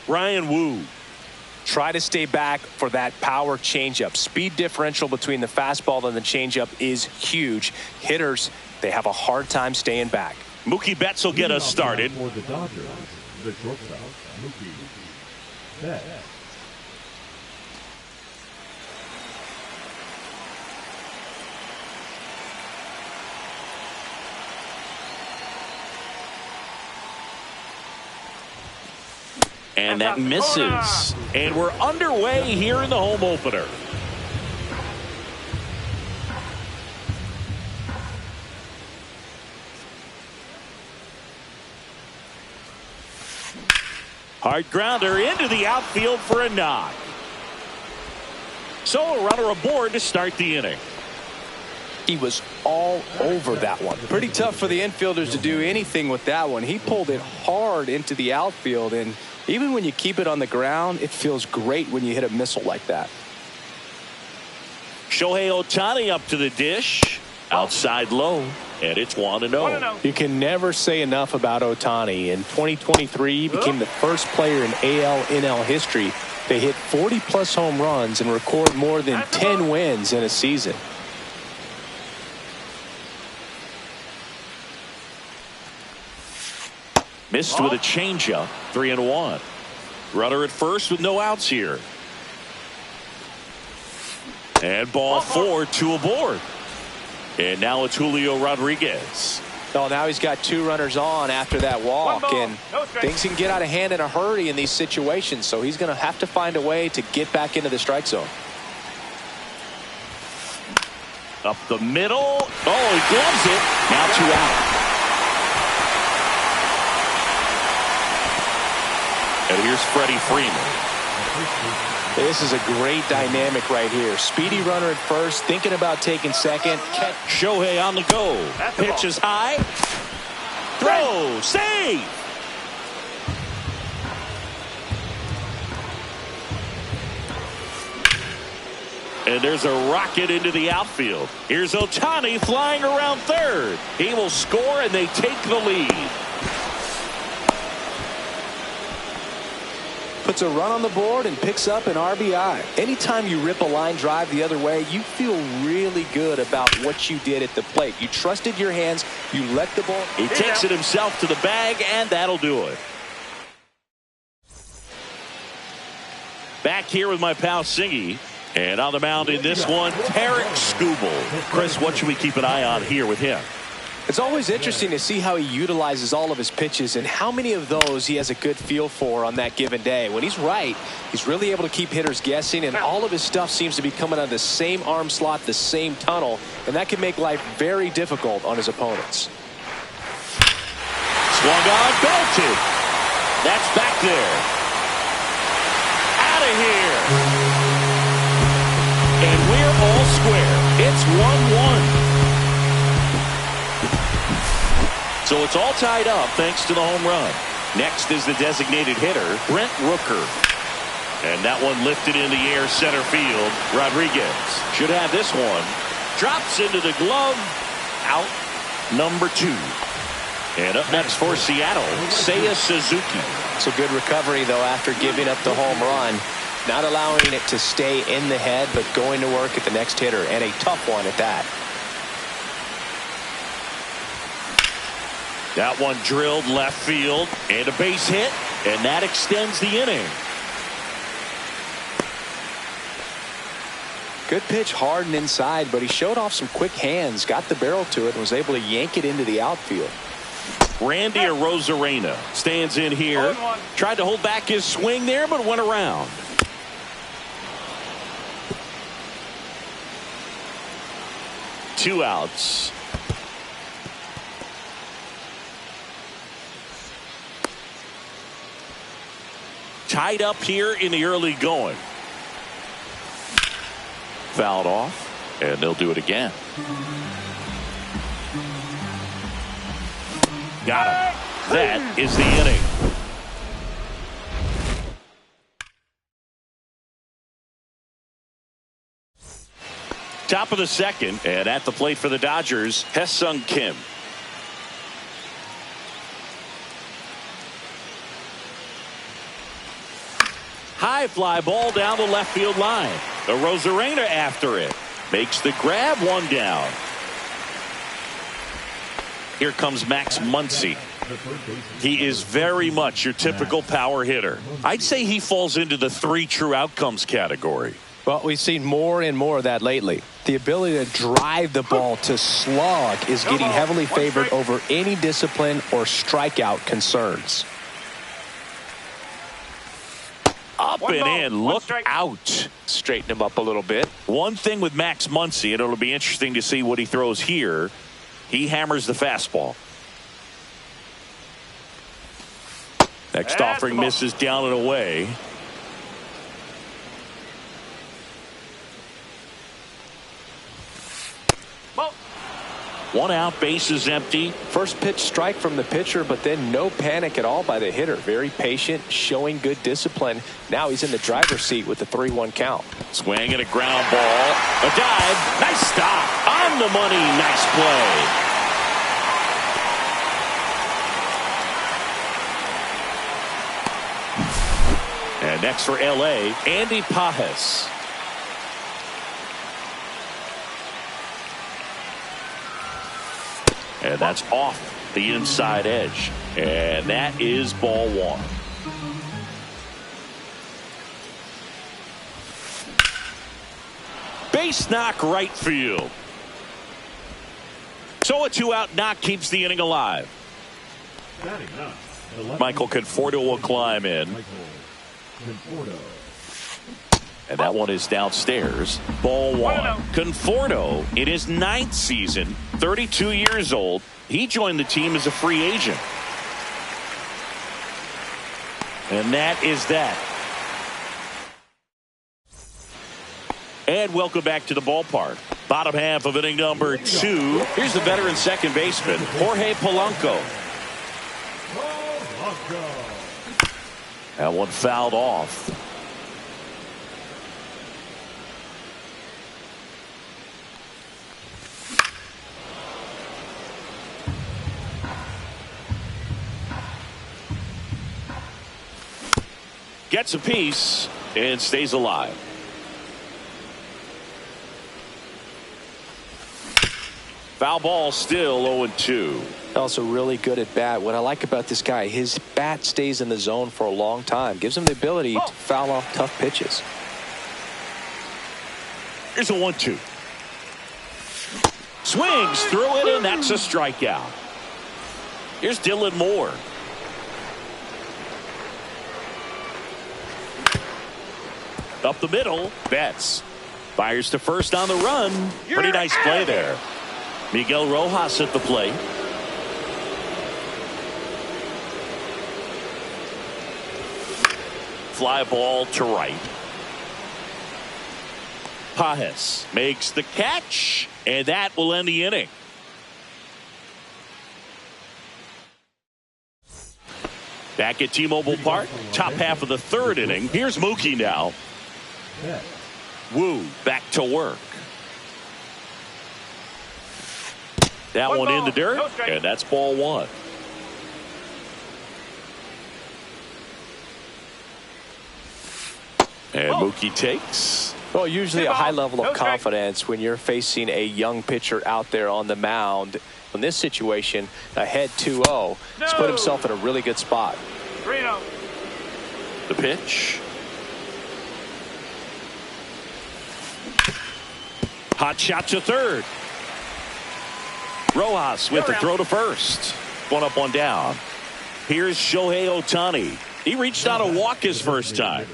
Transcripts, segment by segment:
Ryan Wu. Try to stay back for that power changeup. Speed differential between the fastball and the changeup is huge. Hitters, they have a hard time staying back. Mookie Betts will get us started. For the Dodgers, the shortstop, Mookie Betts. And that misses. And we're underway here in the home opener. Hard grounder into the outfield for a knock. So a runner aboard to start the inning. He was all over that one. Pretty tough for the infielders to do anything with that one. He pulled it hard into the outfield, and even when you keep it on the ground, it feels great when you hit a missile like that. Shohei Ohtani up to the dish. Outside low. And it's 1-0. You can never say enough about Ohtani. In 2023, he became the first player in AL/NL history to hit 40-plus home runs and record more than 10 wins in a season. Missed with a changeup. 3-1. Runner at first with no outs here. And ball 4, 2 aboard. And now it's Julio Rodriguez. Oh, now he's got 2 runners on after that walk, and things can get out of hand in a hurry in these situations, so he's going to have to find a way to get back into the strike zone. Up the middle. Oh, he gloves it. Now 2 out. And here's Freddie Freeman. This is a great dynamic right here. Speedy runner at first, thinking about taking second. Shohei on the go. Pitch is high. Throw. Save. And there's a rocket into the outfield. Here's Ohtani flying around third. He will score, and they take the lead. Puts a run on the board and picks up an RBI. Anytime you rip a line drive the other way, you feel really good about what you did at the plate. You trusted your hands. You let the ball. He takes it himself to the bag, and that'll do it. Back here with my pal Singy. And on the mound in this one, Tarek Skubal. Chris, what should we keep an eye on here with him? It's always interesting to see how he utilizes all of his pitches and how many of those he has a good feel for on that given day. When he's right, he's really able to keep hitters guessing, and all of his stuff seems to be coming out of the same arm slot, the same tunnel, and that can make life very difficult on his opponents. Swung on, belted. That's back there. Out of here. And we're all square. It's 1-1. So it's all tied up thanks to the home run. Next is the designated hitter, Brent Rooker. And that one lifted in the air center field. Rodriguez should have this one. Drops into the glove. Out number 2. And up next for Seattle, Seiya Suzuki. It's a good recovery, though, after giving up the home run. Not allowing it to stay in the head, but going to work at the next hitter, and a tough one at that. That one drilled left field, and a base hit, and that extends the inning. Good pitch, hard and inside, but he showed off some quick hands, got the barrel to it, and was able to yank it into the outfield. Randy Arozarena stands in here. Tried to hold back his swing there, but went around. Two outs. Tied up here in the early going. Fouled off, and they'll do it again. Got him. That is the inning. Top of the second, and at the plate for the Dodgers, Hye-Sung Kim. High fly ball down the left field line. The Rosarena after it. Makes the grab, one down. Here comes Max Muncy. He is very much your typical power hitter. I'd say he falls into the 3 true outcomes category. Well, we've seen more and more of that lately. The ability to drive the ball to slog is getting heavily favored over any discipline or strikeout concerns. Up and in, look out. Straighten him up a little bit. One thing with Max Muncy, and it'll be interesting to see what he throws here. He hammers the fastball. Next offering misses down and away. One out, base is empty. First pitch strike from the pitcher, but then no panic at all by the hitter. Very patient, showing good discipline. Now he's in the driver's seat with the 3-1 count. Swing and a ground ball. A dive. Nice stop. On the money. Nice play. And next for L.A., Andy Pages. And that's off the inside edge. And that is ball 1. Base knock right field. So a 2-out knock keeps the inning alive. Michael Conforto will climb in. And that one is downstairs. Ball 1. Conforto in his 9th season, 32 years old. He joined the team as a free agent. And that is that. And welcome back to the ballpark. Bottom half of inning number 2. Here's the veteran second baseman, Jorge Polanco. That one fouled off. Gets a piece and stays alive. Foul ball, still 0-2. Also really good at bat. What I like about this guy, his bat stays in the zone for a long time. Gives him the ability to foul off tough pitches. Here's a 1-2. Swings through it, and that's a strikeout. Here's Dylan Moore. Up the middle, Betts fires to first on the run. Pretty nice play there. Miguel Rojas at the plate. Fly ball to right. Pages makes the catch, and that will end the inning. Back at T-Mobile Park, top half of the 3rd inning. Here's Mookie now. Woo back to work. That one in the dirt, and that's ball 1. And Mookie takes. Well, usually a high level of confidence when you're facing a young pitcher out there on the mound. In this situation, ahead 2-0, he's put himself in a really good spot. The pitch. Hot shot to third. Rojas with the throw to first. One up, one down. Here's Shohei Ohtani. He reached out a walk his first time.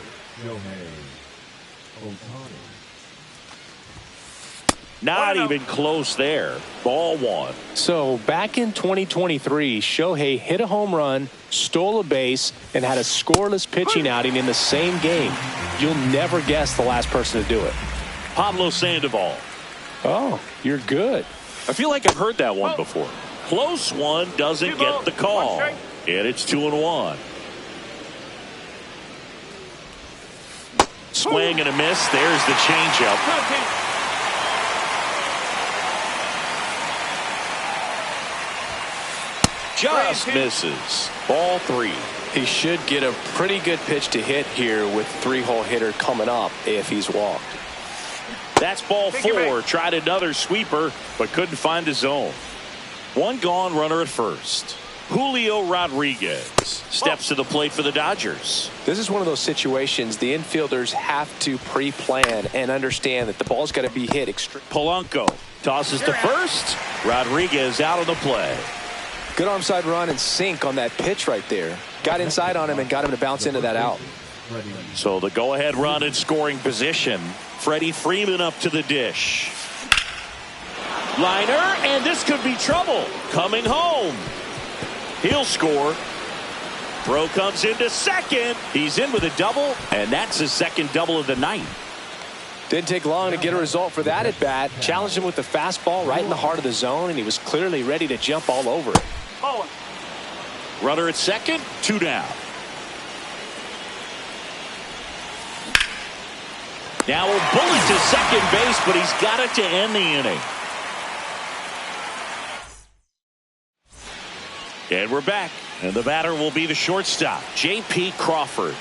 Not even close there. Ball 1. So back in 2023, Shohei hit a home run, stole a base, and had a scoreless pitching outing in the same game. You'll never guess the last person to do it. Pablo Sandoval. Oh, you're good. I feel like I've heard that one before. Close one, doesn't get the call. And it's 2-1. Swing and a miss. There's the changeup. Just misses. Ball 3. He should get a pretty good pitch to hit here with 3-hole hitter coming up if he's walked. That's ball 4. Tried another sweeper, but couldn't find the zone. One gone, runner at first. Julio Rodriguez steps to the plate for the Dodgers. This is one of those situations the infielders have to pre-plan and understand that the ball's got to be hit extreme. Polanco tosses to first. Rodriguez out of the play. Good onside run and sink on that pitch right there. Got inside on him and got him to bounce into that out. So the go-ahead run in scoring position. Freddie Freeman up to the dish. Liner, and this could be trouble. Coming home. He'll score. Throw comes into second. He's in with a double, and that's his second double of the night. Didn't take long to get a result for that at bat. Challenged him with the fastball right in the heart of the zone, and he was clearly ready to jump all over it. Runner at second, 2 down. Now a bullet to second base, but he's got it to end the inning. And we're back, and the batter will be the shortstop, J.P. Crawford.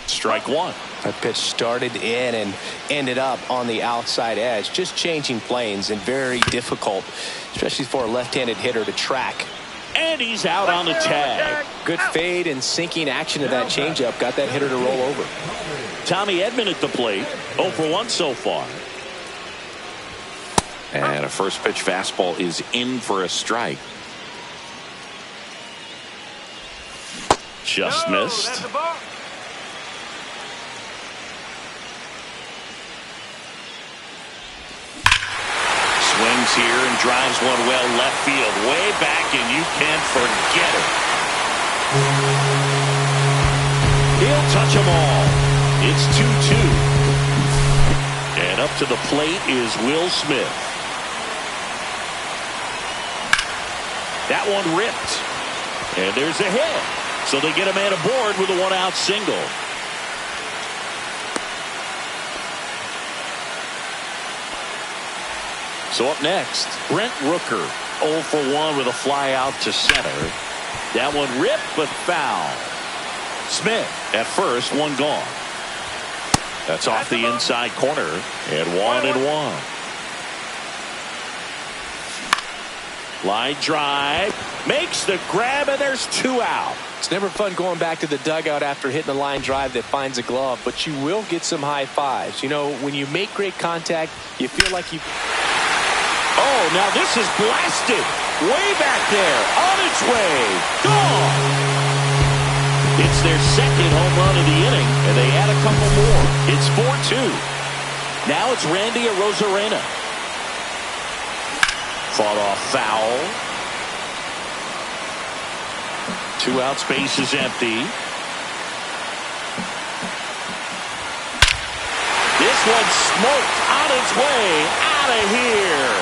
Strike 1. That pitch started in and ended up on the outside edge, just changing planes and very difficult, especially for a left-handed hitter to track. And he's out on the tag. Good fade and sinking action of that changeup got that hitter to roll over. Tommy Edman at the plate, 0 for 1 so far. And a first pitch fastball is in for a strike. Just missed. Swings here and drives one well left field, way back, and you can't forget it. He'll touch them all. It's 2-2. And up to the plate is Will Smith. That one ripped. And there's a hit. So they get a man aboard with a 1-out single. So up next, Brent Rooker, 0 for 1 with a fly out to center. That one ripped but foul. Smith at first, 1 gone. That's off the inside corner, and 1-1. Line drive, makes the grab, and there's 2 out. It's never fun going back to the dugout after hitting a line drive that finds a glove, but you will get some high fives. You know, when you make great contact, you feel like you... Oh, now this is blasted. Way back there, on its way, gone. It's their second home run of the inning, and they add a couple more. It's 4-2. Now it's Randy Arozarena. Fought off foul. 2 out, space is empty. This one's smoked on its way out of here.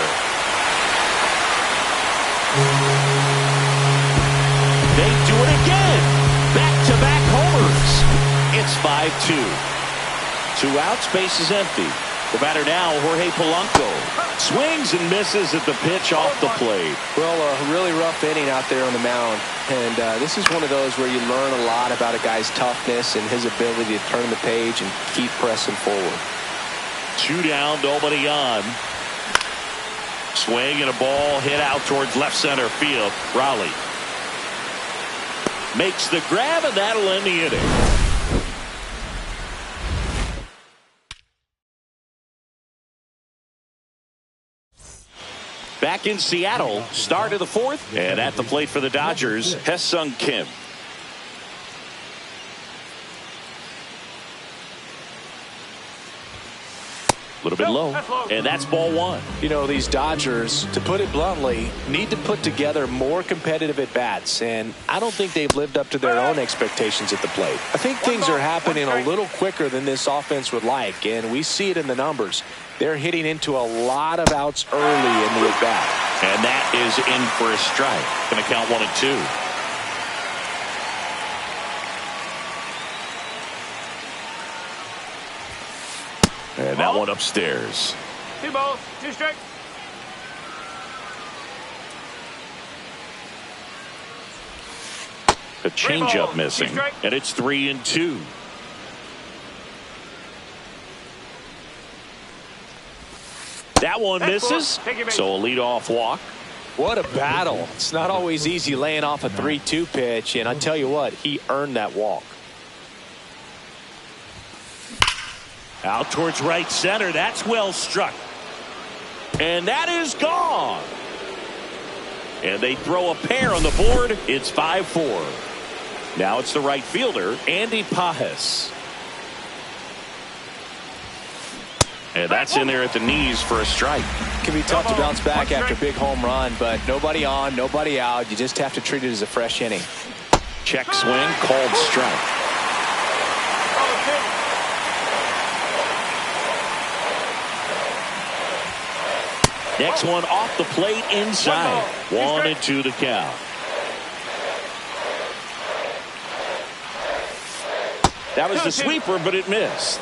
They do it again. Back-to-back homers. It's 5-2. 2 out, space is empty. The batter now, Jorge Polanco. Swings and misses at the pitch off the plate. Well, a really rough inning out there on the mound. And this is one of those where you learn a lot about a guy's toughness and his ability to turn the page and keep pressing forward. 2 down, nobody on. Swing and a ball hit out towards left center field. Raleigh makes the grab, and that'll end the inning. Back in Seattle, start of the 4th, and at the plate for the Dodgers, Hesung Kim. A little bit low, and that's ball 1. You know, these Dodgers, to put it bluntly, need to put together more competitive at-bats, and I don't think they've lived up to their own expectations at the plate. I think things are happening a little quicker than this offense would like, and we see it in the numbers. They're hitting into a lot of outs early in the at-bat. And that is in for a strike. Going to count 1-2. And that one upstairs. 2 balls, 2 strikes. A changeup missing, and it's 3-2. That one misses, so a leadoff walk. What a battle. It's not always easy laying off a 3-2 pitch, and I tell you what, he earned that walk. Out towards right center. That's well struck. And that is gone. And they throw a pair on the board. It's 5-4. Now it's the right fielder, Andy Pajes. And that's in there at the knees for a strike. It can be tough to bounce back after a big home run, but nobody on, nobody out. You just have to treat it as a fresh inning. Check swing, called strike. Next one off the plate inside. 1-2 the count. That was the sweeper, but it missed.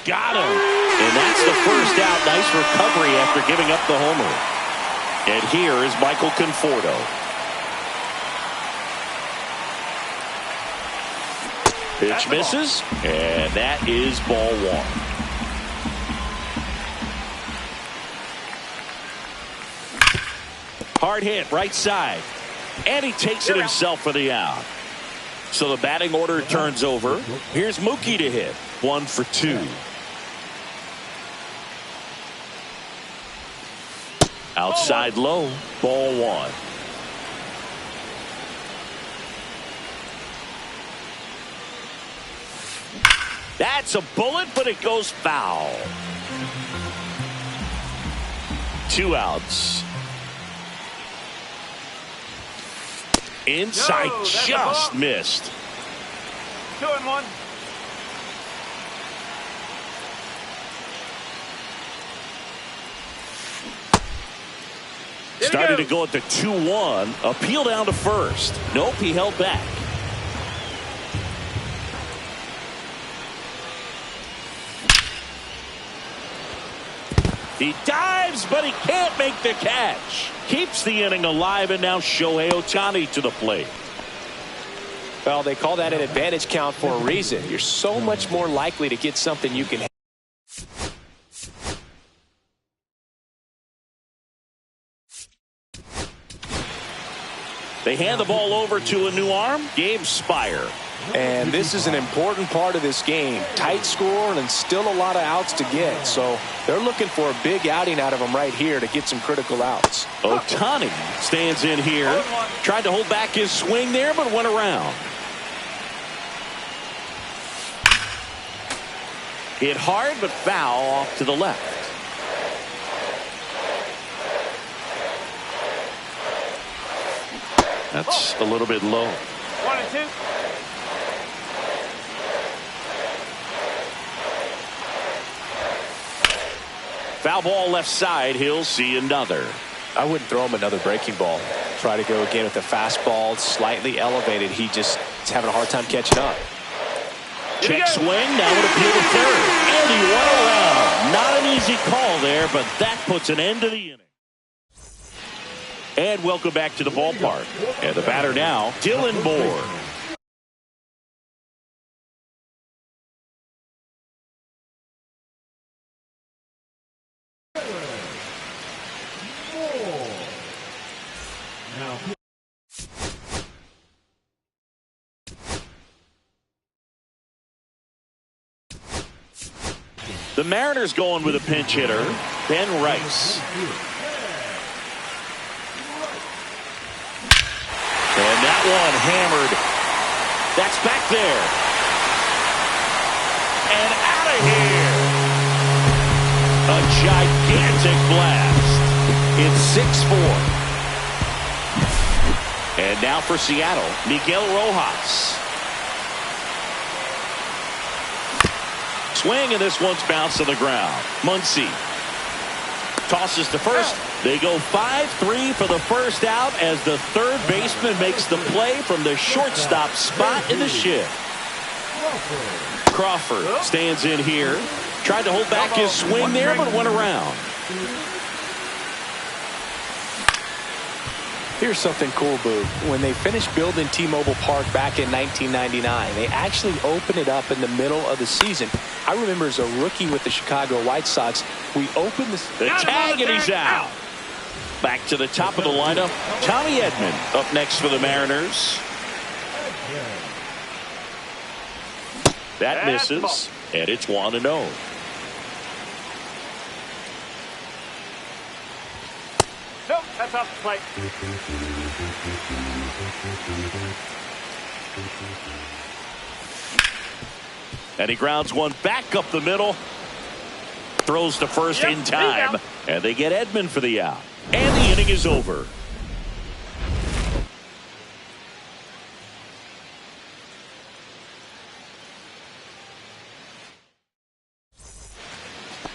Got him. And that's the first out. Nice recovery after giving up the homer. And here is Michael Conforto. Pitch misses, and that is ball one. Hard hit, right side. And he takes it himself for the out. So the batting order turns over. Here's Mookie to hit. 1 for 2. Outside low, ball one. That's a bullet, but it goes foul. 2 outs. Inside, just missed. 2-1. Started to go at the 2-1. Appeal down to first. Nope, he held back. He dives, but he can't make the catch. Keeps the inning alive, and now Shohei Ohtani to the plate. Well, they call that an advantage count for a reason. You're so much more likely to get something you can. They hand the ball over to a new arm, Gabe Spire. And this is an important part of this game. Tight score and still a lot of outs to get. So they're looking for a big outing out of him right here to get some critical outs. Ohtani stands in here. Tried to hold back his swing there, but went around. Hit hard, but foul off to the left. That's a little bit low. 1-2. Foul ball left side. He'll see another. I wouldn't throw him another breaking ball. Try to go again with the fastball, slightly elevated. He just is having a hard time catching up. Check swing. Now would appeal to third. And he went around. Not an easy call there, but that puts an end to the inning. And welcome back to the ballpark. And the batter now, Dylan Moore. The Mariners going with a pinch hitter, Ben Rice. And that one hammered. That's back there. And out of here. A gigantic blast. It's 6-4. And now for Seattle, Miguel Rojas. Swing, and this one's bounced to the ground. Muncy tosses to first. They go 5-3 for the first out as the third baseman makes the play from the shortstop spot in the shift. Crawford stands in here. Tried to hold back his swing there, but went around. Here's something cool, Boo. When they finished building T-Mobile Park back in 1999, they actually opened it up in the middle of the season. I remember as a rookie with the Chicago White Sox, we opened the tag and he's out. Back to the top of the lineup, Tommy Edman up next for the Mariners. That misses, and it's 1-0. Nope, that's off the plate. And he grounds one back up the middle. Throws to first in time. And they get Edman for the out. And the inning is over.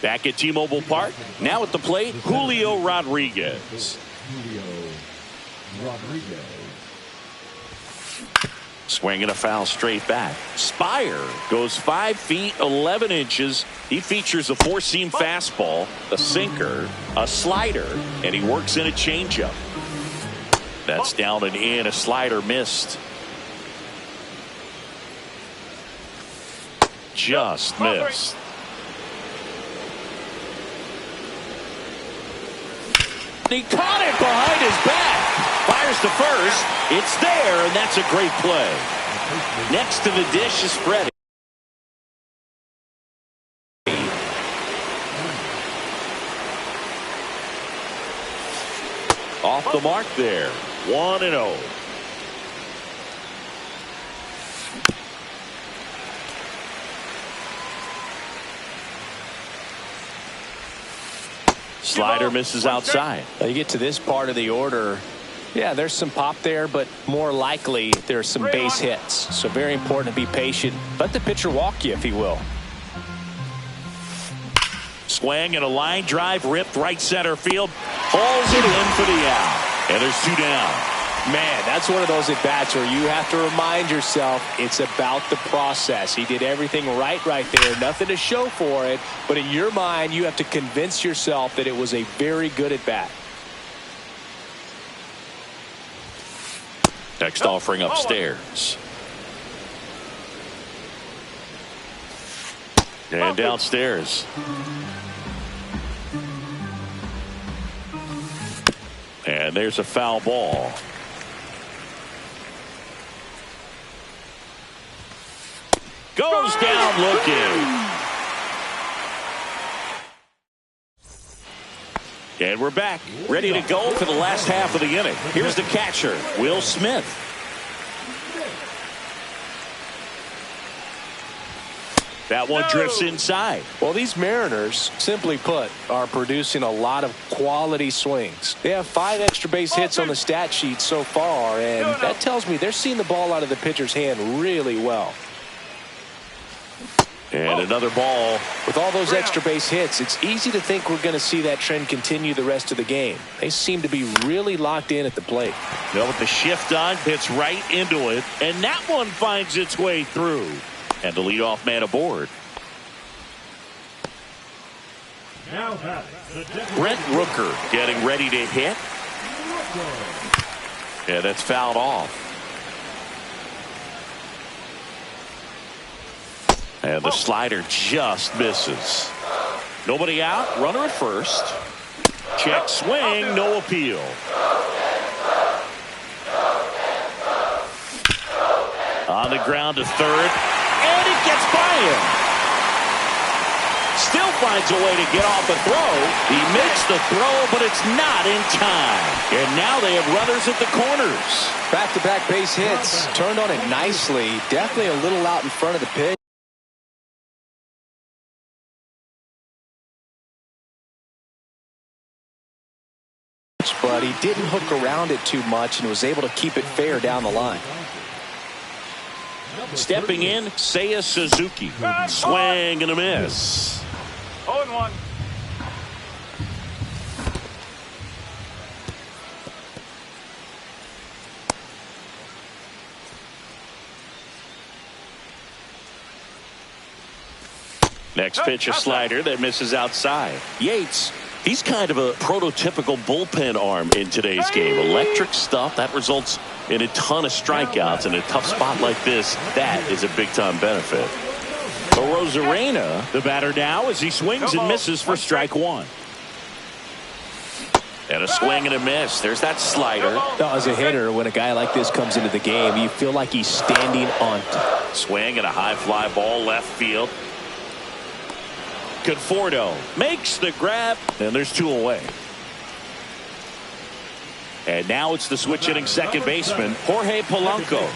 Back at T-Mobile Park. Now at the plate, Julio Rodriguez. Swinging a foul straight back. Spire goes 5 feet 11 inches. He features a four-seam fastball, a sinker, a slider, and he works in a changeup. That's down and in. A slider missed. Just missed. He caught it behind his back. Fires to first. It's there, and that's a great play. Next to the dish is Freddie. Off the mark there. 1-0. Slider misses outside. You get to this part of the order. Yeah, there's some pop there, but more likely there's some base hits. So very important to be patient. Let the pitcher walk you if he will. Swing and a line drive ripped right center field. Hauls it in for the out. And there's 2 down. Man, that's one of those at-bats where you have to remind yourself it's about the process. He did everything right there. Nothing to show for it. But in your mind, you have to convince yourself that it was a very good at-bat. Next offering upstairs. And downstairs. And there's a foul ball. Goes down looking. And we're back, ready to go for the last half of the inning. Here's the catcher, Will Smith. That one drifts inside. Well, these Mariners, simply put, are producing a lot of quality swings. They have 5 extra base hits on the stat sheet so far, and that tells me they're seeing the ball out of the pitcher's hand really well. And another ball. With all those extra base hits, it's easy to think we're going to see that trend continue the rest of the game. They seem to be really locked in at the plate. Well, with the shift on, hits right into it, and that one finds its way through. And the leadoff man aboard. Now Brent Rooker getting ready to hit. Yeah, that's fouled off. And the slider just misses. Nobody out. Runner at first. Check swing. No appeal. On the ground to third. And it gets by him. Still finds a way to get off the throw. He makes the throw, but it's not in time. And now they have runners at the corners. Back-to-back base hits. Turned on it nicely. Definitely a little out in front of the pitch. But he didn't hook around it too much and was able to keep it fair down the line. Stepping in, Seiya Suzuki. Swing and a miss. 0-1. Next pitch, a slider that misses outside. Yates He's kind of a prototypical bullpen arm in today's game. Electric stuff that results in a ton of strikeouts. In a tough spot like this, that is a big-time benefit. Rosarena, the batter now, as he swings and misses for strike one. And a swing and a miss. There's that slider. Now, as a hitter, when a guy like this comes into the game, you feel like he's standing on top. Swing and a high fly ball left field. Conforto makes the grab, and there's two away. And now it's the switch hitting second baseman, Jorge Polanco.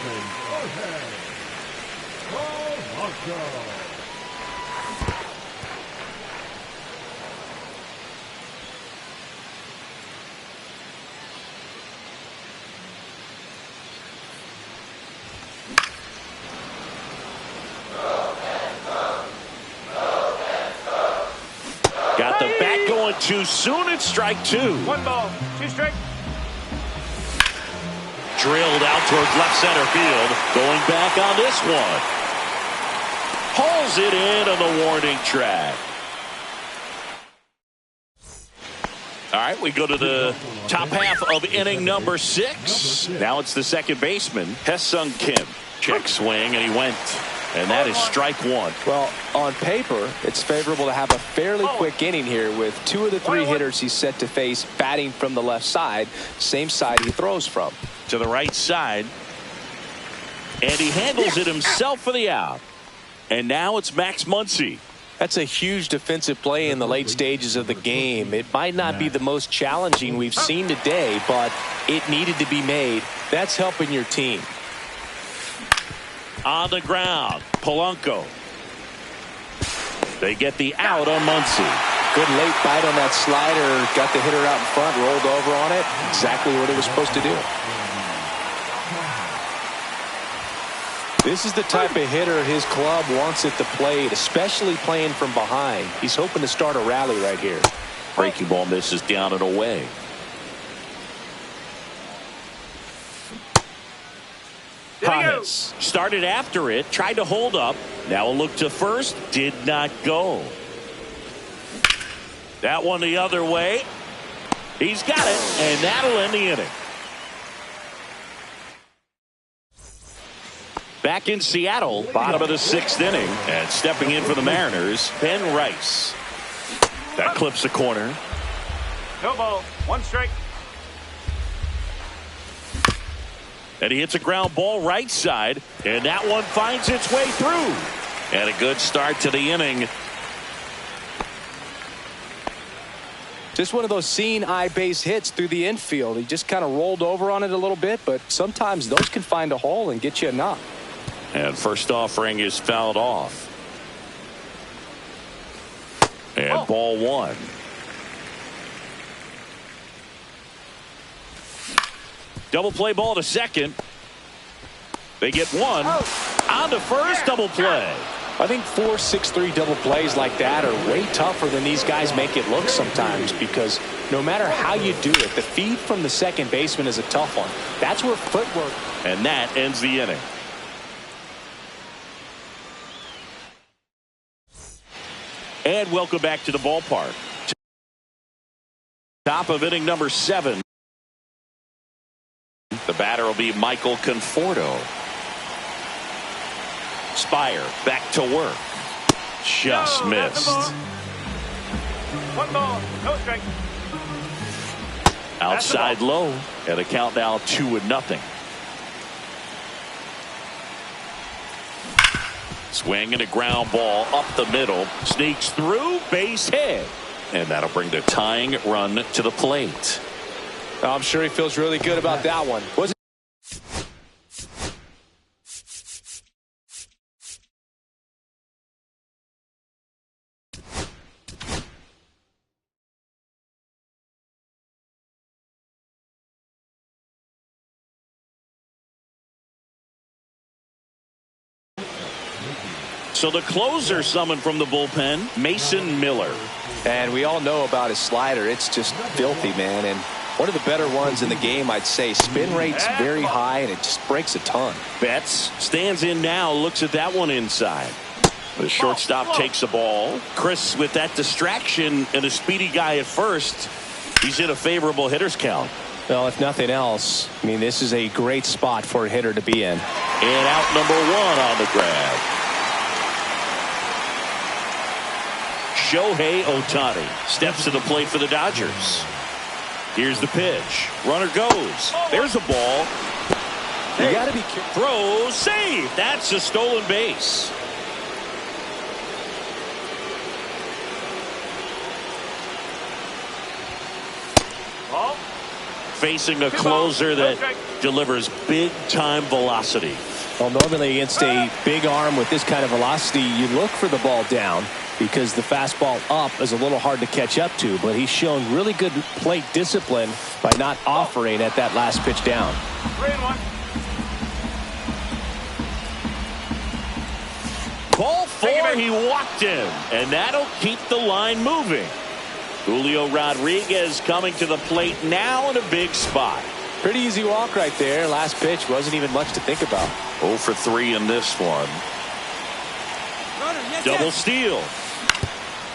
Got the bat going too soon. It's strike two. 1 ball, 2 strikes. Drilled out towards left center field. Going back on this one. Hauls it in on the warning track. All right, we go to the top half of inning number 6. Now it's the second baseman, Hye-Sung Kim. Check swing, and he went. And that is strike one. Well, on paper, it's favorable to have a fairly quick inning here with 2 of the 3 hitters he's set to face batting from the left side, same side he throws from. To the right side. And he handles it himself for the out. And now it's Max Muncy. That's a huge defensive play in the late stages of the game. It might not be the most challenging we've seen today, but it needed to be made. That's helping your team. On the ground, Polanco. They get the out on Muncy. Good late bite on that slider. Got the hitter out in front, rolled over on it. Exactly what it was supposed to do. This is the type of hitter his club wants at the plate, especially playing from behind. He's hoping to start a rally right here. Breaking ball misses down and away. Hannes started after it, tried to hold up. Now a look to first, did not go. That one the other way. He's got it, and that'll end the inning. Back in Seattle, bottom of the 6th inning, and stepping in for the Mariners, Ben Rice. That clips the corner. No ball, 1 strike. And he hits a ground ball right side, and that one finds its way through. And a good start to the inning. Just one of those seeing eye base hits through the infield. He just kind of rolled over on it a little bit, but sometimes those can find a hole and get you a knock. And first offering is fouled off. And ball 1. Double play ball to second. They get 1. On to first, double play. I think 4-6-3 double plays like that are way tougher than these guys make it look sometimes, because no matter how you do it, the feed from the second baseman is a tough one. That's where footwork. And that ends the inning. And welcome back to the ballpark. Top of inning number 7. The batter will be Michael Conforto. Spire back to work. Just missed. 1 ball, no strike. Outside low. And a count now 2-0. Swing and a ground ball up the middle. Sneaks through, base hit. And that'll bring the tying run to the plate. I'm sure he feels really good about that one. So the closer summoned from the bullpen, Mason Miller. And we all know about his slider. It's just filthy, man. And one of the better ones in the game, I'd say. Spin rate's very high, and it just breaks a ton. Betts stands in now, looks at that one inside. The shortstop takes the ball. Chris, with that distraction and a speedy guy at first, he's in a favorable hitter's count. Well, if nothing else, I mean, this is a great spot for a hitter to be in. And out number one on the grab. Shohei Ohtani steps to the plate for the Dodgers. Here's the pitch. Runner goes. There's a ball. You got to be careful. Throw, save. That's a stolen base. Ball. Facing a closer that delivers big-time velocity. Well, normally against a big arm with this kind of velocity, you look for the ball down because the fastball up is a little hard to catch up to. But he's shown really good plate discipline by not offering at that last pitch down. 3-1. Ball four, he walked him, and that'll keep the line moving. Julio Rodriguez coming to the plate now in a big spot. Pretty easy walk right there. Last pitch wasn't even much to think about. 0 for 3 in this one. Double steal.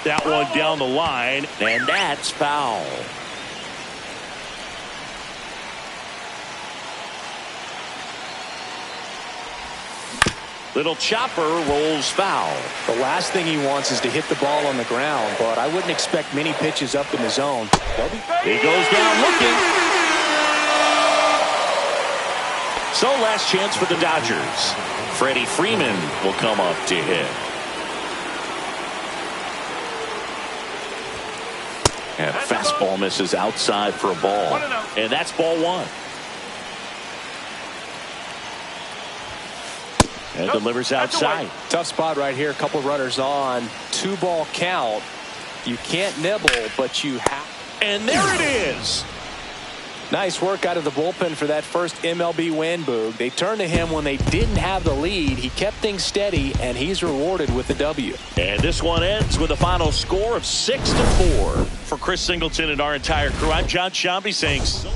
That one down the line, and that's foul. Little chopper rolls foul. The last thing he wants is to hit the ball on the ground, but I wouldn't expect many pitches up in the zone. He goes down looking. So last chance for the Dodgers. Freddie Freeman will come up to hit. And fastball misses outside for a ball. And that's ball one. And delivers outside. Tough spot right here. A couple runners on. 2-ball count. You can't nibble, but you have. And there it is. Nice work out of the bullpen for that first MLB win, Boog. They turned to him when they didn't have the lead. He kept things steady, and he's rewarded with the W. And this one ends with a final score of 6-4. For Chris Singleton and our entire crew, I'm John Shambi saying so